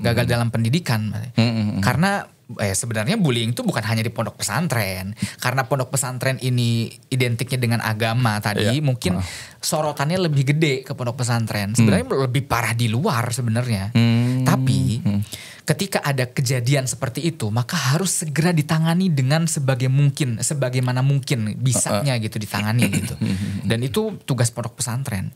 B: Gagal dalam pendidikan. Karena sebenarnya bullying itu bukan hanya di pondok pesantren. Karena pondok pesantren ini identiknya dengan agama tadi, mungkin sorotannya lebih gede ke pondok pesantren. Sebenarnya lebih parah di luar sebenarnya. Tapi ketika ada kejadian seperti itu, maka harus segera ditangani dengan sebagaimana mungkin bisanya gitu ditangani gitu. Dan itu tugas pondok pesantren.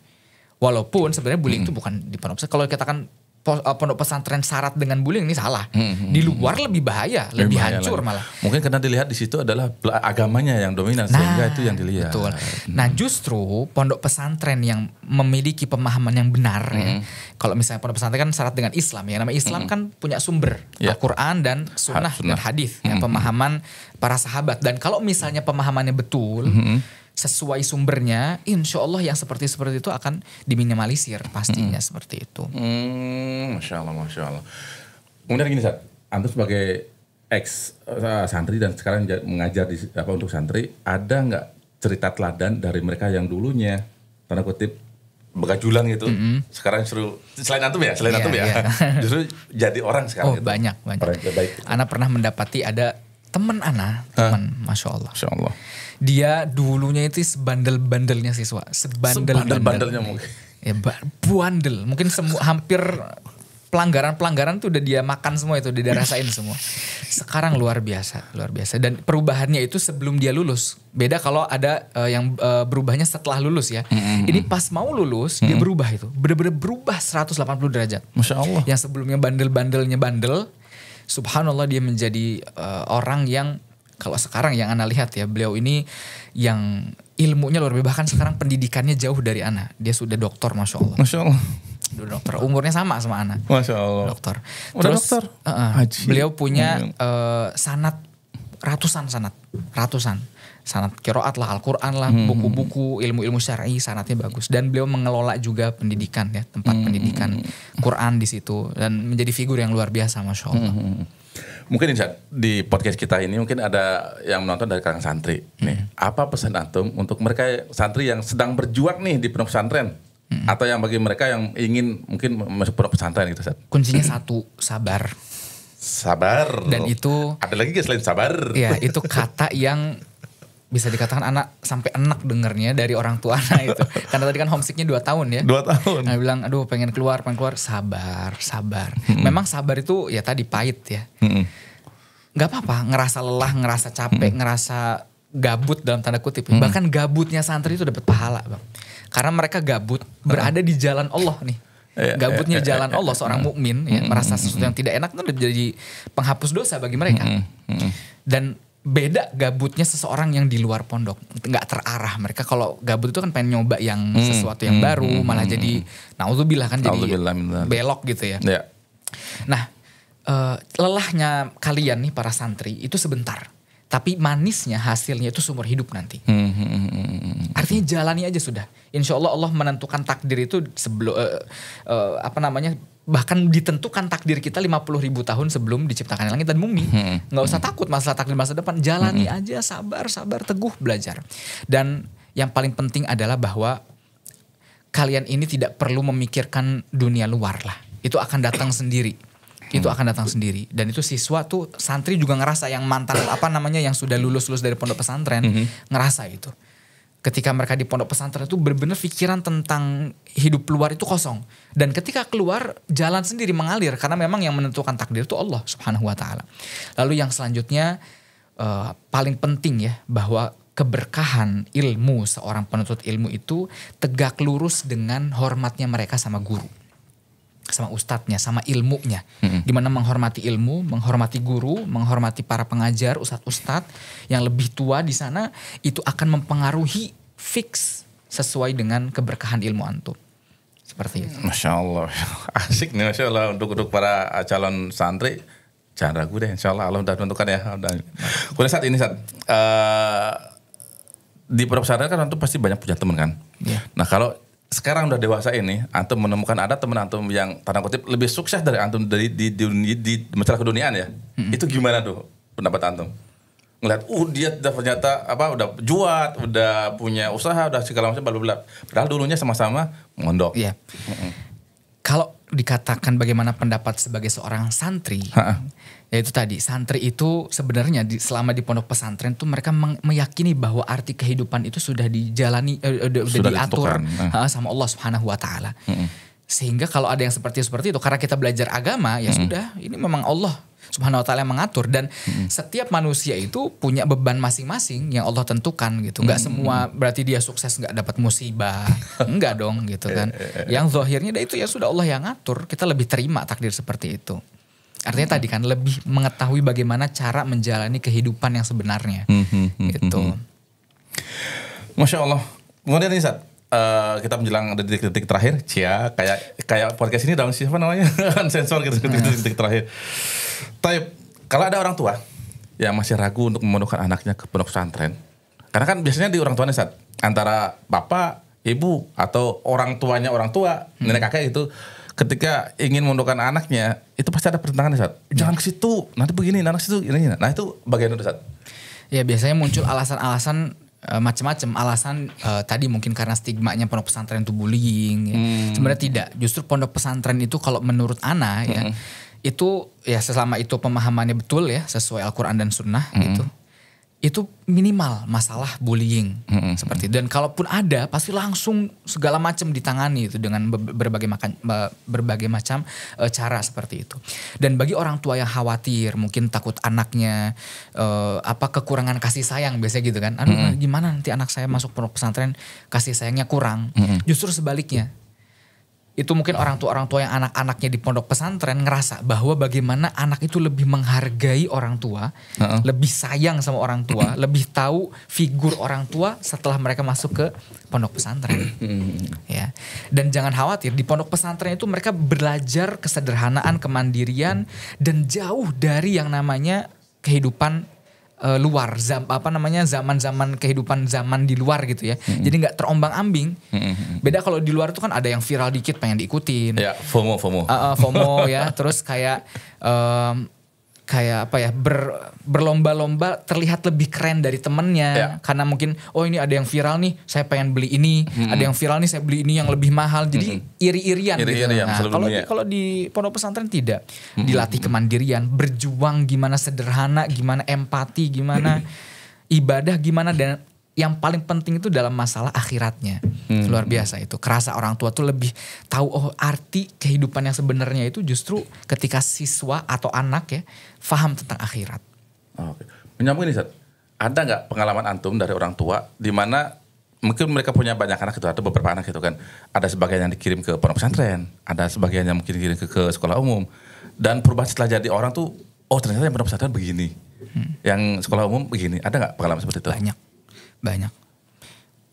B: Walaupun sebenarnya bullying itu bukan di pondok pesantren. Kalau katakan pondok pesantren syarat dengan bullying, ini salah. Di luar lebih bahaya, lebih hancur malah.
A: Mungkin karena dilihat di situ adalah agamanya yang dominan, sehingga itu yang dilihat. Betul.
B: Nah justru pondok pesantren yang memiliki pemahaman yang benar ya. Kalau misalnya pondok pesantren kan syarat dengan Islam ya. Nama Islam kan punya sumber Al-Quran dan sunnah dan hadis. Pemahaman para sahabat. Dan kalau misalnya pemahamannya betul, sesuai sumbernya, insya Allah yang seperti itu akan diminimalisir pastinya seperti itu.
A: Masya Allah. Kemudian gini Sat, antum sebagai ex santri dan sekarang mengajar untuk santri, ada nggak cerita teladan dari mereka yang dulunya tanda kutip begajulan gitu, sekarang selain antum ya, justru jadi orang sekarang. Gitu.
B: Banyak. Ana pernah mendapati ada teman Masya Allah. Dia dulunya itu sebandel-bandelnya siswa. Sebandel-bandelnya
A: mungkin.
B: Ya, bandel. Mungkin hampir pelanggaran tuh udah dia makan semua itu, udah dia rasain semua. Sekarang luar biasa. Dan perubahannya itu sebelum dia lulus. Beda kalau ada yang berubahnya setelah lulus ya. Ini pas mau lulus, dia berubah itu. Bener-bener berubah 180 derajat.
A: Masya Allah.
B: Yang sebelumnya bandel-bandelnya bandel, subhanallah dia menjadi orang yang, kalau sekarang yang Ana lihat ya, beliau ini yang ilmunya luar biasa. Bahkan sekarang pendidikannya jauh dari Ana. Dia sudah doktor, Masya Allah. Sudah dokter. Umurnya sama Ana.
A: Masya Allah.
B: Dokter.
A: Terus dokter?
B: Beliau punya ratusan sanad qiraat lah, Al-Quran lah, buku-buku ilmu-ilmu syar'i, sanadnya bagus. Dan beliau mengelola juga pendidikan ya, tempat pendidikan Quran di situ, dan menjadi figur yang luar biasa, Masya Allah.
A: Mungkin di podcast kita ini mungkin ada yang menonton dari kalangan santri. Nih, apa pesan antum untuk mereka santri yang sedang berjuang nih di pondok pesantren, atau yang bagi mereka yang ingin mungkin masuk pondok pesantren gitu, Sat?
B: Kuncinya satu, sabar.
A: Dan
B: itu
A: ada lagi gak selain sabar?
B: Ya, itu kata yang bisa dikatakan anak sampai enak dengernya dari orang tua anak itu. Karena tadi kan homesicknya 2 tahun ya.
A: 2 tahun.
B: Nah bilang aduh pengen keluar, sabar. Memang sabar itu ya tadi pahit ya. Gak apa-apa ngerasa lelah, ngerasa capek, ngerasa gabut dalam tanda kutip. Bahkan gabutnya santri itu dapat pahala Bang. Karena mereka gabut berada di jalan Allah nih. Gabutnya jalan Allah seorang mukmin ya, merasa sesuatu yang tidak enak itu udah jadi penghapus dosa bagi mereka. Dan beda gabutnya seseorang yang di luar pondok, nggak terarah. Mereka kalau gabut itu kan pengen nyoba yang sesuatu yang baru, malah jadi naudzubillah kan jadi belok gitu ya. Nah, lelahnya kalian nih para santri itu sebentar, tapi manisnya hasilnya itu seumur hidup nanti. Artinya jalani aja sudah. Insya Allah Allah menentukan takdir itu sebelum bahkan ditentukan takdir kita 50.000 tahun sebelum diciptakan langit dan bumi. Nggak usah takut masalah takdir masa depan. Jalani aja, sabar, teguh belajar. Dan yang paling penting adalah bahwa kalian ini tidak perlu memikirkan dunia luar lah. Itu akan datang sendiri. Dan itu siswa tuh santri juga ngerasa yang mantan yang sudah lulus dari pondok pesantren ngerasa itu. Ketika mereka di pondok pesantren itu benar-benar pikiran tentang hidup luar itu kosong. Dan ketika keluar jalan sendiri mengalir karena memang yang menentukan takdir itu Allah Subhanahu wa taala. Lalu yang selanjutnya paling penting ya bahwa keberkahan ilmu seorang penuntut ilmu itu tegak lurus dengan hormatnya mereka sama guru. Sama ustadznya, sama ilmunya. Gimana menghormati ilmu, menghormati guru, menghormati para pengajar, ustadz yang lebih tua di sana, itu akan mempengaruhi fix sesuai dengan keberkahan ilmu antum. Seperti itu.
A: Masya Allah, asik nih Masya Allah untuk para calon santri. Jangan ragu deh, Insya Allah udah menentukan ya. Kemudian saat ini di pondok pesantren kan antum pasti banyak punya teman kan.
B: Yeah.
A: Nah kalau sekarang udah dewasa ini, antum menemukan ada teman antum yang tanda kutip lebih sukses dari antum di masalah keduniaan ya. Itu gimana tuh pendapat antum? Ngeliat, dia ternyata udah juat, udah punya usaha, udah segala macam, bla. Padahal dulunya sama-sama mondok.
B: Iya. Kalau dikatakan bagaimana pendapat sebagai seorang santri, ya itu tadi santri itu sebenarnya selama di pondok pesantren tuh mereka meyakini bahwa arti kehidupan itu sudah dijalani, sudah diatur sama Allah Subhanahu wa taala. Sehingga kalau ada yang seperti itu karena kita belajar agama ya sudah, ini memang Allah Subhanahu wa taala yang mengatur dan setiap manusia itu punya beban masing-masing yang Allah tentukan gitu. Enggak semua berarti dia sukses enggak dapat musibah. Enggak dong gitu kan. Yang zahirnya itu ya sudah Allah yang ngatur. Kita lebih terima takdir seperti itu. Artinya tadi kan lebih mengetahui bagaimana cara menjalani kehidupan yang sebenarnya. Gitu.
A: Masya Allah. Kemudian nih kita menjelang detik-detik terakhir, kayak podcast ini dalam siapa namanya sensor gitu detik-detik terakhir. Tapi kalau ada orang tua yang masih ragu untuk memondokkan anaknya ke pondok pesantren, karena kan biasanya di orang tuanya antara bapak, ibu atau orang tua, nenek kakek itu ketika ingin memondokkan anaknya itu pasti ada pertentangan jangan ke situ, nanti begini, nanti situ ini. Nah itu bagian itu
B: Ya biasanya muncul alasan-alasan macam-macam alasan tadi mungkin karena stigmanya pondok pesantren itu bullying ya. Sebenarnya tidak, justru pondok pesantren itu kalau menurut Ana ya itu ya selama itu pemahamannya betul ya sesuai Al-Quran dan Sunnah gitu, itu minimal masalah bullying seperti itu. Dan kalaupun ada pasti langsung segala macam ditangani itu dengan berbagai macam cara seperti itu. Dan bagi orang tua yang khawatir mungkin takut anaknya kekurangan kasih sayang biasanya gitu kan, aduh gimana nanti anak saya masuk pondok pesantren kasih sayangnya kurang. Justru sebaliknya, itu mungkin orang tua yang anak-anaknya di pondok pesantren ngerasa bahwa bagaimana anak itu lebih menghargai orang tua, lebih sayang sama orang tua, lebih tahu figur orang tua setelah mereka masuk ke pondok pesantren. Ya. Dan jangan khawatir, di pondok pesantren itu mereka belajar kesederhanaan, kemandirian dan jauh dari yang namanya kehidupan luar, zaman-zaman kehidupan zaman di luar gitu ya. Jadi nggak terombang-ambing. Beda kalau di luar itu kan ada yang viral dikit pengen diikutin.
A: Ya, FOMO.
B: FOMO ya. Terus kayak berlomba-lomba terlihat lebih keren dari temennya karena mungkin ini ada yang viral nih saya pengen beli ini, ada yang viral nih saya beli ini yang lebih mahal, jadi iri-irian gitu. Nah kalau di pondok pesantren tidak, dilatih kemandirian, berjuang gimana sederhana, gimana empati, gimana ibadah gimana, dan yang paling penting itu dalam masalah akhiratnya. Luar biasa itu. Kerasa orang tua tuh lebih tahu arti kehidupan yang sebenarnya itu justru ketika siswa atau anak ya paham tentang akhirat.
A: Oke. Menyambung ini, Ustaz. Ada nggak pengalaman antum dari orang tua di mana mungkin mereka punya banyak anak itu, atau beberapa anak itu kan, ada sebagian yang dikirim ke pondok pesantren, ada sebagian yang mungkin dikirim ke sekolah umum, dan perubahan setelah jadi orang tuh, oh ternyata yang pondok pesantren begini, yang sekolah umum begini. Ada nggak pengalaman seperti itu?
B: Banyak.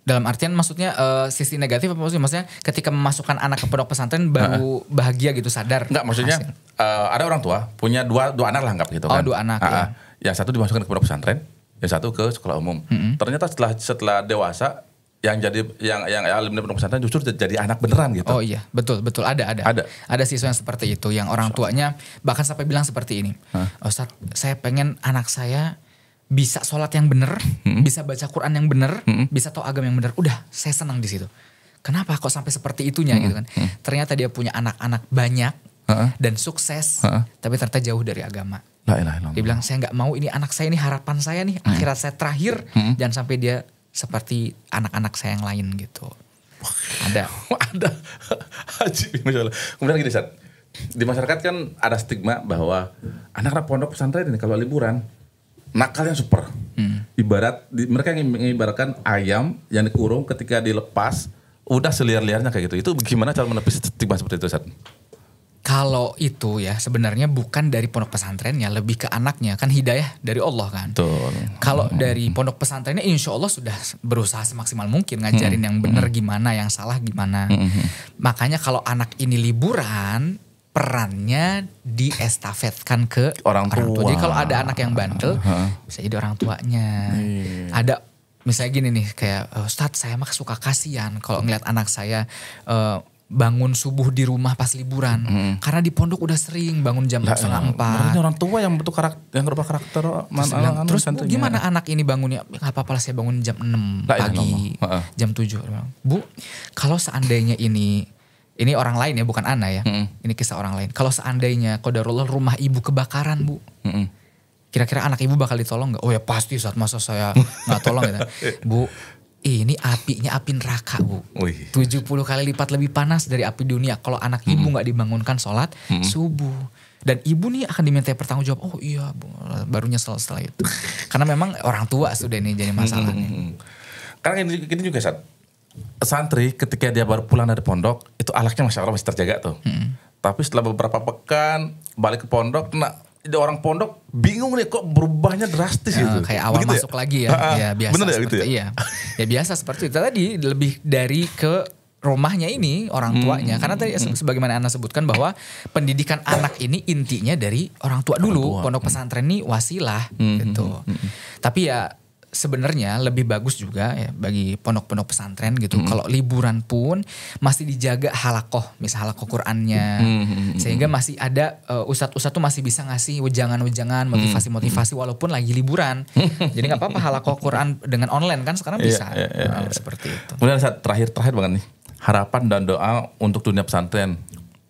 B: Dalam artian maksudnya sisi negatif apa maksudnya ketika memasukkan anak ke pondok pesantren baru bahagia gitu, sadar?
A: Enggak, maksudnya ada orang tua punya dua anak lah, anggap gitu kan.
B: Oh, 2 anak ya.
A: Yang satu dimasukkan ke pondok pesantren, yang satu ke sekolah umum. Ternyata setelah dewasa yang jadi yang alim di pondok pesantren justru jadi anak beneran gitu.
B: Oh iya, betul ada siswa yang seperti itu, yang orang tuanya bahkan sampai bilang seperti ini. Ustadz, saya pengen anak saya bisa sholat yang bener, bisa baca Quran yang bener, bisa tahu agama yang bener. Udah, saya senang di situ. Kenapa kok sampai seperti itunya gitu kan? Ternyata dia punya anak-anak banyak dan sukses, tapi ternyata jauh dari agama. Dia bilang, saya nggak mau ini anak saya, ini harapan saya nih, akhirat saya terakhir, jangan sampai dia seperti anak-anak saya yang lain gitu. Ada.
A: Kemudian gini, Sat. Di masyarakat kan ada stigma bahwa anak-anak pondok pesantren ini kalau liburan nakalnya super. Mereka mengibaratkan ayam yang dikurung, ketika dilepas udah seliar-liarnya kayak gitu. Itu gimana cara menepis stigma seperti itu, Sat?
B: Kalau itu ya sebenarnya bukan dari pondok pesantrennya, lebih ke anaknya, kan hidayah dari Allah kan.
A: Betul.
B: Kalau dari pondok pesantrennya insya Allah sudah berusaha semaksimal mungkin ngajarin yang benar gimana, yang salah gimana. Makanya kalau anak ini liburan, perannya diestafetkan ke orang tua. Jadi kalau ada anak yang bandel, bisa jadi orang tuanya. Ada misalnya gini nih, kayak Ustadz, saya mah suka kasihan kalau ngeliat anak saya bangun subuh di rumah pas liburan, karena di pondok udah sering bangun jam 3:30.
A: Berarti orang tua yang bentuk karakter, yang berubah karakter.
B: Terus Bu, gimana anak ini bangunnya? Gak apa-apa lah, saya bangun jam 6 pagi, jam 7. Bu, kalau seandainya ini orang lain ya, bukan Ana ya. Ini kisah orang lain. Kalau seandainya qadarullah rumah ibu kebakaran, Bu. Kira-kira anak ibu bakal ditolong gak? Oh ya pasti, saat masa saya gak tolong gitu. Bu, ini apinya api neraka, Bu. 70 kali lipat lebih panas dari api dunia. Kalau anak ibu gak dibangunkan sholat subuh. Dan ibu nih akan diminta pertanggung jawab. Oh iya, Bu. Baru nyesel setelah itu. Karena memang orang tua sudah ini jadi masalahnya.
A: Karena gini juga, Sat. Santri ketika dia baru pulang dari pondok itu akhlaknya masya Allah masih terjaga tuh. Tapi setelah beberapa pekan balik ke pondok, orang pondok bingung nih kok berubahnya drastis gitu.
B: Kayak awal begitu masuk ya? Lagi ya. Ya biasa
A: bener
B: seperti
A: gitu ya?
B: Iya. Ya biasa seperti itu. Tadi lebih dari ke rumahnya ini orang tuanya. Karena tadi sebagaimana Ana sebutkan bahwa pendidikan anak ini intinya dari orang tua dulu. Pondok pesantren ini wasilah gitu. Tapi ya sebenarnya lebih bagus juga ya bagi pondok-pondok pesantren gitu. Kalau liburan pun masih dijaga halakoh, misal halakoh Qur'annya. Sehingga masih ada ustadz-ustadz tuh masih bisa ngasih wejangan-wejangan, motivasi-motivasi walaupun lagi liburan. Jadi gak apa-apa halakoh Qur'an dengan online kan sekarang bisa. Seperti itu.
A: Kemudian terakhir banget nih. Harapan dan doa untuk dunia pesantren.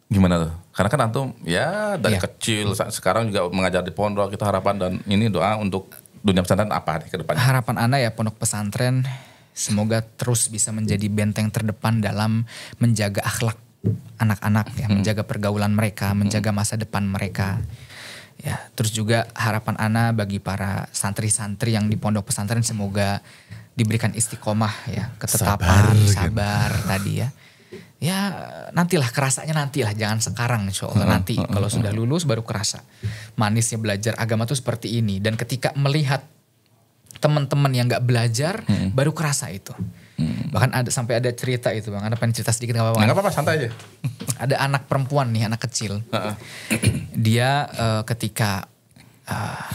A: Gimana tuh? Karena kan antum ya dari kecil sekarang juga mengajar di pondok, kita harapan dan ini doa untuk dunia pesantren apa nih ke depannya?
B: Harapan Ana ya pondok pesantren semoga terus bisa menjadi benteng terdepan dalam menjaga akhlak anak-anak ya, menjaga pergaulan mereka, menjaga masa depan mereka. Ya, terus juga harapan Ana bagi para santri-santri yang di pondok pesantren semoga diberikan istiqomah ya, ketetapan, sabar tadi ya. Ya nantilah, kerasanya nantilah, jangan sekarang insya Allah. Nanti kalau sudah lulus baru kerasa manisnya belajar agama tuh seperti ini. Dan ketika melihat teman-teman yang gak belajar baru kerasa itu. Bahkan sampai ada cerita itu Bang. Ada pengen cerita sedikit gak apa-apa?
A: Gak apa-apa, santai aja.
B: Ada anak perempuan nih, anak kecil. Dia ketika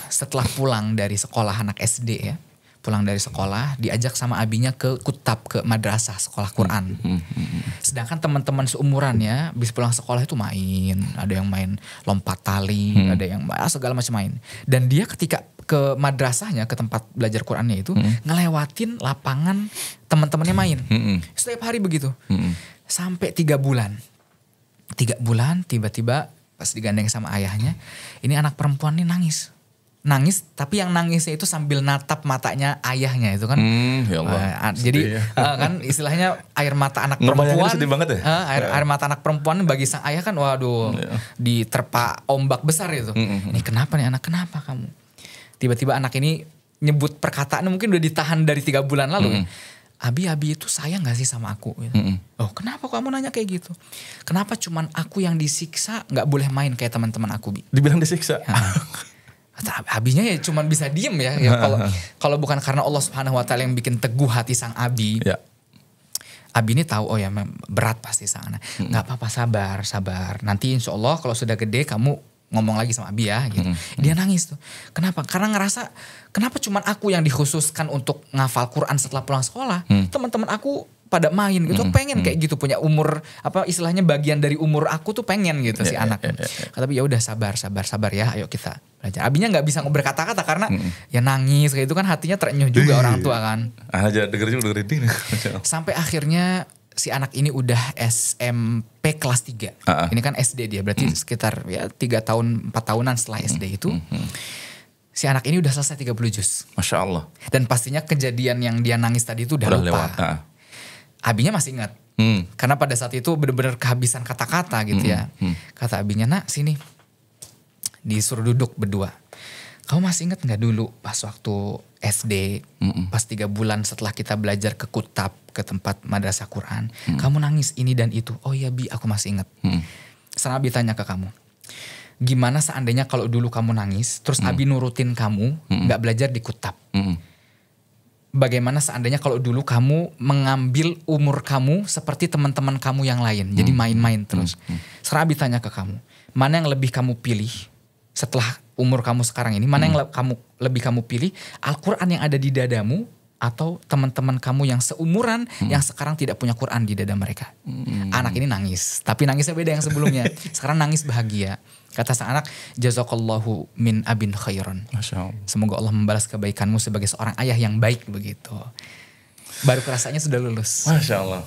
B: setelah pulang dari sekolah, anak SD ya, pulang dari sekolah diajak sama abinya ke kutab, ke madrasah, sekolah Quran. Sedangkan teman-teman seumurannya bis pulang sekolah itu main, ada yang main lompat tali, ada yang segala macam main. Dan dia ketika ke madrasahnya, ke tempat belajar Qurannya itu ngelewatin lapangan teman-temannya main. Setiap hari begitu. Sampai 3 bulan. 3 bulan tiba-tiba pas digandeng sama ayahnya, ini anak perempuan ini nangis. nangis, tapi yang nangisnya itu sambil natap matanya ayahnya itu kan.
A: Ya Allah.
B: Jadi kan istilahnya air mata anak
A: Ngebayangin
B: perempuan.
A: sedih banget ya?
B: Air mata anak perempuan bagi sang ayah kan waduh diterpa ombak besar itu. Ini kenapa nih anak, kenapa kamu? Tiba-tiba anak ini nyebut perkataan mungkin udah ditahan dari 3 bulan lalu. Abi itu sayang gak sih sama aku? Gitu. Oh kenapa kamu nanya kayak gitu? Kenapa cuman aku yang disiksa gak boleh main kayak teman-teman aku Bi?
A: Dibilang disiksa.
B: Abinya ya cuman bisa diem ya. Kalau bukan karena Allah Subhanahu Wa Taala yang bikin teguh hati sang Abi.
A: Ya.
B: Abi ini tahu oh ya berat pasti sang anak. Gak apa-apa sabar. Nanti insya Allah kalau sudah gede kamu ngomong lagi sama Abi ya gitu. Dia nangis tuh. Kenapa? Karena ngerasa kenapa cuman aku yang dikhususkan untuk ngafal Quran setelah pulang sekolah. Teman-teman aku pada main gitu, pengen kayak gitu, punya umur apa istilahnya bagian dari umur aku tuh pengen gitu si anak. Kata Abi ya udah sabar ya, ayo kita belajar. Abinya nggak bisa berkata-kata karena ya nangis kayak itu kan hatinya terenyuh juga orang tua kan.
A: Aja dengerin
B: Sampai akhirnya si anak ini udah SMP kelas 3. Ini kan SD dia, berarti sekitar ya 3 tahun 4 tahunan setelah SD itu. Si anak ini udah selesai 30 juz.
A: Masya Allah.
B: Dan pastinya kejadian yang dia nangis tadi itu udah lupa.
A: Lewat.
B: Abinya masih ingat. Karena pada saat itu benar-benar kehabisan kata-kata gitu ya. Kata abinya, nak sini. Disuruh duduk berdua. Kamu masih ingat gak dulu pas waktu SD. Pas 3 bulan setelah kita belajar ke Kutab. Ke tempat madrasah Quran. Kamu nangis ini dan itu. Oh iya Bi aku masih ingat. Sekarang Abi tanya ke kamu. Gimana seandainya kalau dulu kamu nangis. Terus Abi nurutin kamu. Gak belajar di Kutab. Bagaimana seandainya kalau dulu kamu mengambil umur kamu seperti teman-teman kamu yang lain. Jadi main-main terus. Sekarang Abi tanya ke kamu. Mana yang lebih kamu pilih setelah umur kamu sekarang ini? Mana yang lebih kamu pilih? Al-Quran yang ada di dadamu atau teman-teman kamu yang seumuran yang sekarang tidak punya Quran di dada mereka? Anak ini nangis. Tapi nangisnya beda yang sebelumnya. Sekarang nangis bahagia. Kata sang anak, jazakallahu min abin khairan. Semoga Allah membalas kebaikanmu sebagai seorang ayah yang baik begitu. Baru kerasanya sudah lulus.
A: Masya Allah.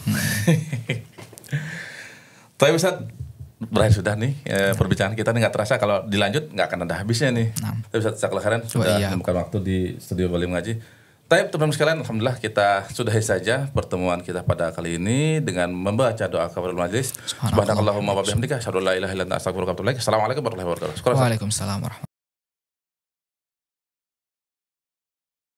A: Tapi Ustaz, berakhir sudah nih perbincangan kita nih, gak terasa kalau dilanjut gak akan ada habisnya nih. Tapi Ustaz Jazakallah khairan sudah menemukan waktu di studio Bali Mengaji. Tapi teman-teman sekalian, alhamdulillah kita sudahi saja pertemuan kita pada kali ini dengan membaca doa kafaratul majlis. Subhanakallahumma wa bihamdika asyhadu an la ilaha illa anta astaghfiruka wa atubu ilaik. Assalamualaikum warahmatullahi wabarakatuh.
B: Waalaikumsalam warahmatullahi wabarakatuh.